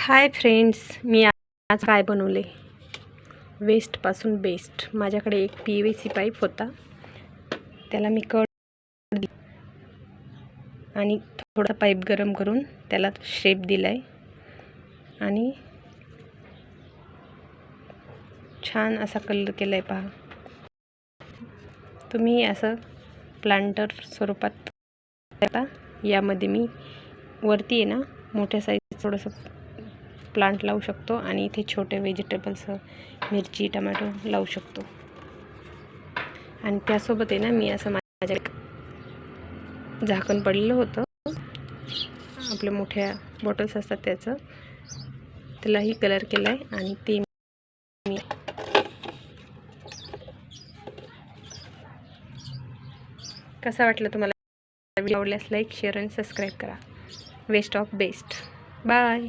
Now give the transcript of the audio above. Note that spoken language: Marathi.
हाय फ्रेंड्स, मी आज काय बनवले? वेस्टपासून बेस्ट. माझ्याकडे एक PVC पाईप होता, त्याला मी कट आणि थोडा पाईप गरम करून त्याला शेप दिलाय आणि छान असा कलर केलाय. पहा, तुम्ही असं प्लांटर स्वरूपात आता यामध्ये मी वरती आहे ना मोठ्या साईज थोडंसं प्लांट लावू शकतो आणि इथे छोटे व्हेजिटेबल्स मिरची टोमॅटो लावू शकतो. आणि त्यासोबत आहे ना मी असं माझ्या झाकण पडलेलं होतं, आपल्या मोठ्या बॉटल्स असतात त्यालाही कलर केला आहे. आणि ते मी कसा वाटलं तुम्हाला? व्हिडिओ आवडल्यास लाईक शेअर आणि सबस्क्राईब करा. Waste of best. बाय.